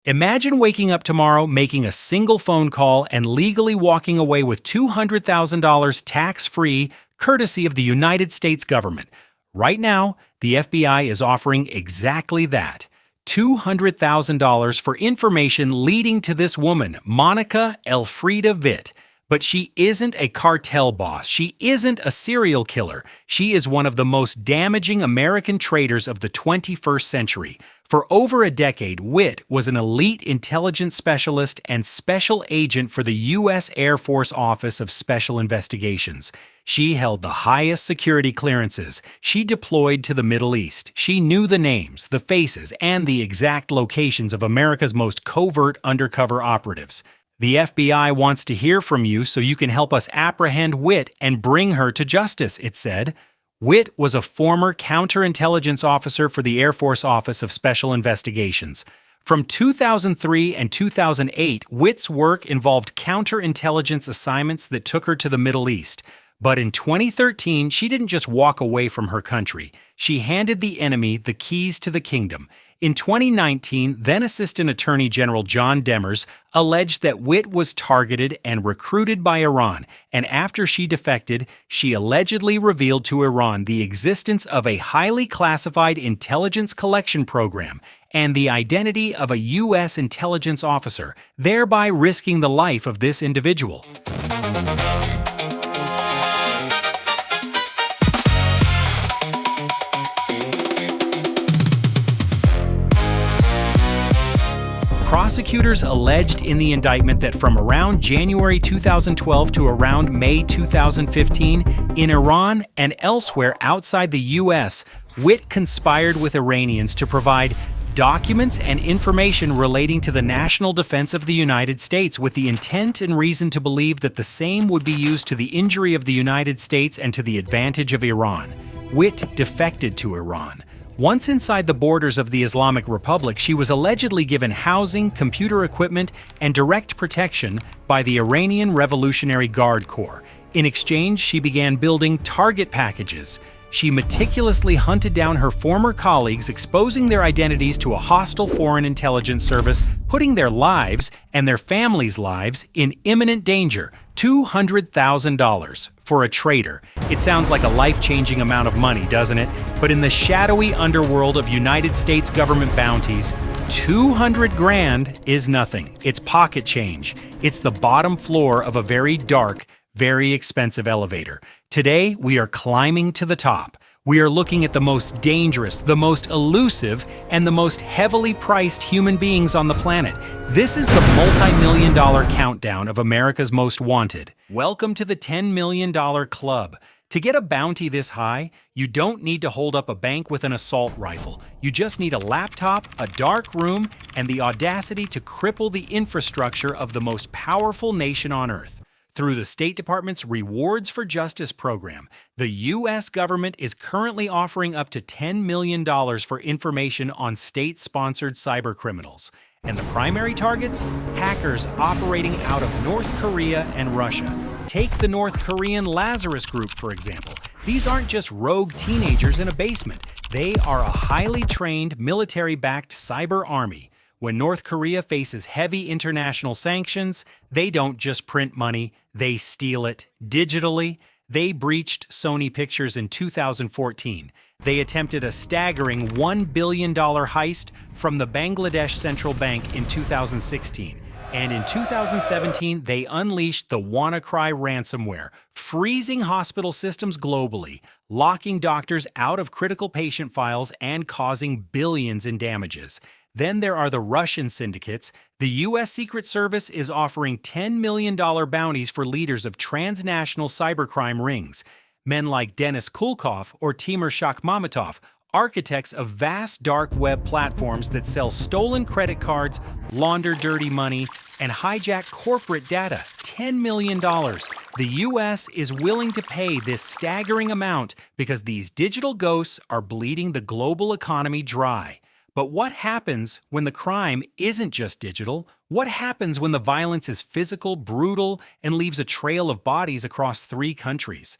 Imagine waking up tomorrow, making a single phone call, and legally walking away with $200,000 tax-free, courtesy of the United States government. Right now, the FBI is offering exactly that. $200,000 for information leading to this woman, Monica Elfriede Witt. But she isn't a cartel boss. She isn't a serial killer. She is one of the most damaging American traitors of the 21st century. For over a decade, Witt was an elite intelligence specialist and special agent for the U.S. Air Force Office of Special Investigations. She held the highest security clearances. She deployed to the Middle East. She knew the names, the faces, and the exact locations of America's most covert undercover operatives. The FBI wants to hear from you so you can help us apprehend Witt and bring her to justice, it said. Witt was a former counterintelligence officer for the Air Force Office of Special Investigations. From 2003 and 2008, Witt's work involved counterintelligence assignments that took her to the Middle East. But in 2013, she didn't just walk away from her country. She handed the enemy the keys to the kingdom. In 2019, then Assistant Attorney General John Demers alleged that Witt was targeted and recruited by Iran, and after she defected, she allegedly revealed to Iran the existence of a highly classified intelligence collection program and the identity of a U.S. intelligence officer, thereby risking the life of this individual. Prosecutors alleged in the indictment that from around January 2012 to around May 2015, in Iran and elsewhere outside the U.S., Witt conspired with Iranians to provide documents and information relating to the national defense of the United States with the intent and reason to believe that the same would be used to the injury of the United States and to the advantage of Iran. Witt defected to Iran. Once inside the borders of the Islamic Republic, she was allegedly given housing, computer equipment, and direct protection by the Iranian Revolutionary Guard Corps. In exchange, she began building target packages. She meticulously hunted down her former colleagues, exposing their identities to a hostile foreign intelligence service, putting their lives and their families' lives in imminent danger. $200,000 for a traitor. It sounds like a life-changing amount of money, doesn't it? But in the shadowy underworld of United States government bounties, 200 grand is nothing. It's pocket change. It's the bottom floor of a very dark, very expensive elevator. Today, we are climbing to the top. We are looking at the most dangerous, the most elusive, and the most heavily priced human beings on the planet. This is the multi-million-dollar countdown of America's most wanted. Welcome to the $10 million club. To get a bounty this high, you don't need to hold up a bank with an assault rifle. You just need a laptop, a dark room, and the audacity to cripple the infrastructure of the most powerful nation on earth. Through the State Department's Rewards for Justice program, the U.S. government is currently offering up to $10 million for information on state-sponsored cybercriminals. And the primary targets? Hackers operating out of North Korea and Russia. Take the North Korean Lazarus Group, for example. These aren't just rogue teenagers in a basement. They are a highly trained, military-backed cyber army. When North Korea faces heavy international sanctions, they don't just print money, they steal it digitally. They breached Sony Pictures in 2014. They attempted a staggering $1 billion heist from the Bangladesh Central Bank in 2016. And in 2017, they unleashed the WannaCry ransomware, freezing hospital systems globally, locking doctors out of critical patient files and causing billions in damages. Then there are the Russian syndicates. The U.S. Secret Service is offering $10 million bounties for leaders of transnational cybercrime rings. Men like Denis Kulkov or Timur Shakhmamatov, architects of vast dark web platforms that sell stolen credit cards, launder dirty money, and hijack corporate data. $10 million. The U.S. is willing to pay this staggering amount because these digital ghosts are bleeding the global economy dry. But what happens when the crime isn't just digital? What happens when the violence is physical, brutal, and leaves a trail of bodies across 3 countries?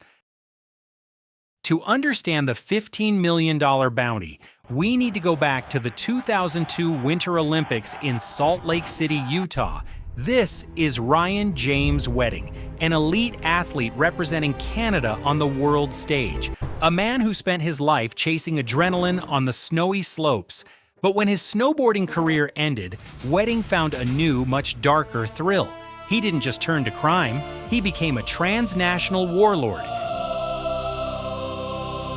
To understand the $15 million bounty, we need to go back to the 2002 Winter Olympics in Salt Lake City, Utah. This is Ryan James Wedding, an elite athlete representing Canada on the world stage, a man who spent his life chasing adrenaline on the snowy slopes. But when his snowboarding career ended, Wedding found a new, much darker thrill. He didn't just turn to crime, he became a transnational warlord.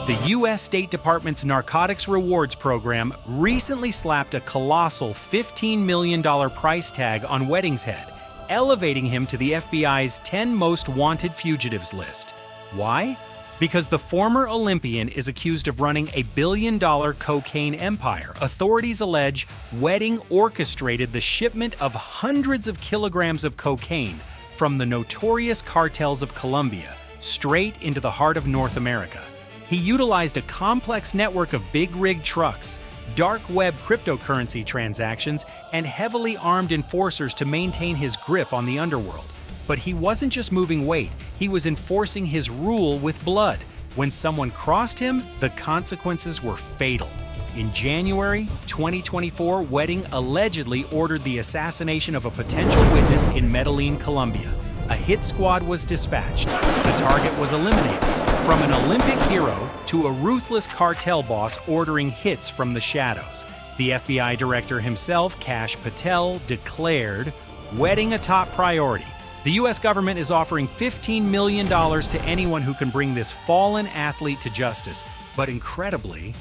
The U.S. State Department's Narcotics Rewards Program recently slapped a colossal $15 million price tag on Wedding's head, elevating him to the FBI's 10 most wanted fugitives list. Why? Because the former Olympian is accused of running a billion-dollar cocaine empire. Authorities allege Wedding orchestrated the shipment of hundreds of kilograms of cocaine from the notorious cartels of Colombia straight into the heart of North America. He utilized a complex network of big-rig trucks, dark web cryptocurrency transactions, and heavily armed enforcers to maintain his grip on the underworld. But he wasn't just moving weight, he was enforcing his rule with blood. When someone crossed him, the consequences were fatal. In January 2024, Wedding allegedly ordered the assassination of a potential witness in Medellin, Colombia. A hit squad was dispatched. The target was eliminated. From an Olympic hero to a ruthless cartel boss ordering hits from the shadows, the FBI director himself, Kash Patel, declared Wedding a top priority. The U.S. government is offering $15 million to anyone who can bring this fallen athlete to justice. But incredibly,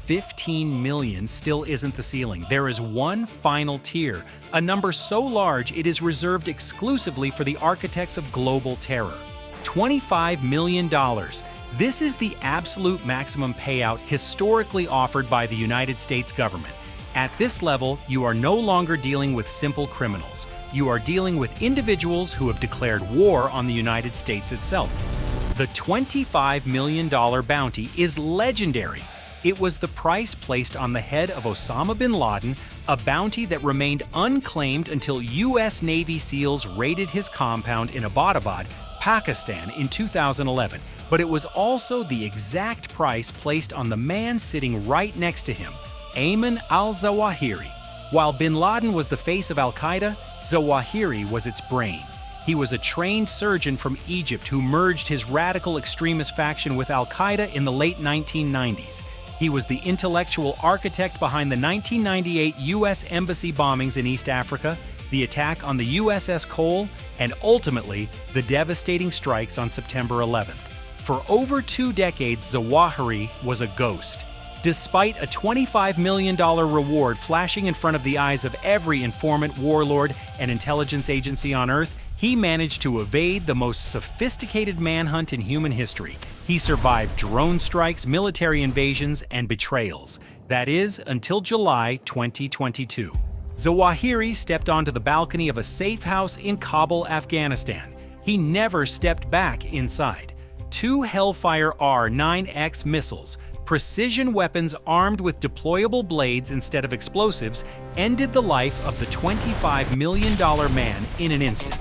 $15 million still isn't the ceiling. There is one final tier, a number so large it is reserved exclusively for the architects of global terror. $25 million. This is the absolute maximum payout historically offered by the United States government. At this level, you are no longer dealing with simple criminals. You are dealing with individuals who have declared war on the United States itself. The $25 million bounty is legendary. It was the price placed on the head of Osama bin Laden, a bounty that remained unclaimed until U.S. Navy SEALs raided his compound in Abbottabad, Pakistan in 2011. But it was also the exact price placed on the man sitting right next to him, Ayman al-Zawahiri. While bin Laden was the face of al-Qaeda, Zawahiri was its brain. He was a trained surgeon from Egypt who merged his radical extremist faction with al-Qaeda in the late 1990s. He was the intellectual architect behind the 1998 U.S. Embassy bombings in East Africa, the attack on the USS Cole, and ultimately, the devastating strikes on September 11th. For over 2 decades, Zawahiri was a ghost. Despite a $25 million reward flashing in front of the eyes of every informant, warlord, and intelligence agency on Earth, he managed to evade the most sophisticated manhunt in human history. He survived drone strikes, military invasions, and betrayals. That is, until July 2022. Zawahiri stepped onto the balcony of a safe house in Kabul, Afghanistan. He never stepped back inside. 2 Hellfire R-9X missiles, precision weapons armed with deployable blades instead of explosives, ended the life of the $25 million man in an instant.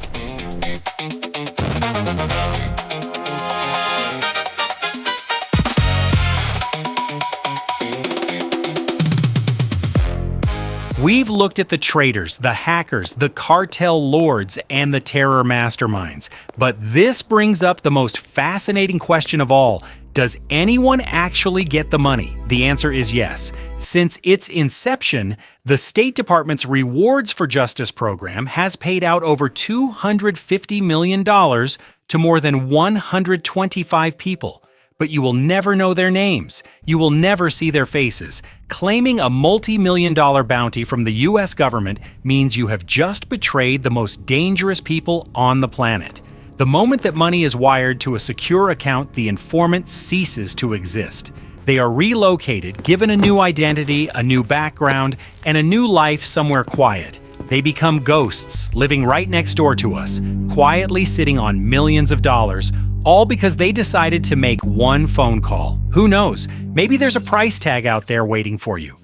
We've looked at the traitors, the hackers, the cartel lords, and the terror masterminds. But this brings up the most fascinating question of all. Does anyone actually get the money? The answer is yes. Since its inception, the State Department's Rewards for Justice program has paid out over $250 million to more than 125 people. But you will never know their names. You will never see their faces. Claiming a multi-million-dollar bounty from the U.S. government means you have just betrayed the most dangerous people on the planet. The moment that money is wired to a secure account, the informant ceases to exist. They are relocated, given a new identity, a new background, and a new life somewhere quiet. They become ghosts, living right next door to us, quietly sitting on millions of dollars, all because they decided to make one phone call. Who knows? Maybe there's a price tag out there waiting for you.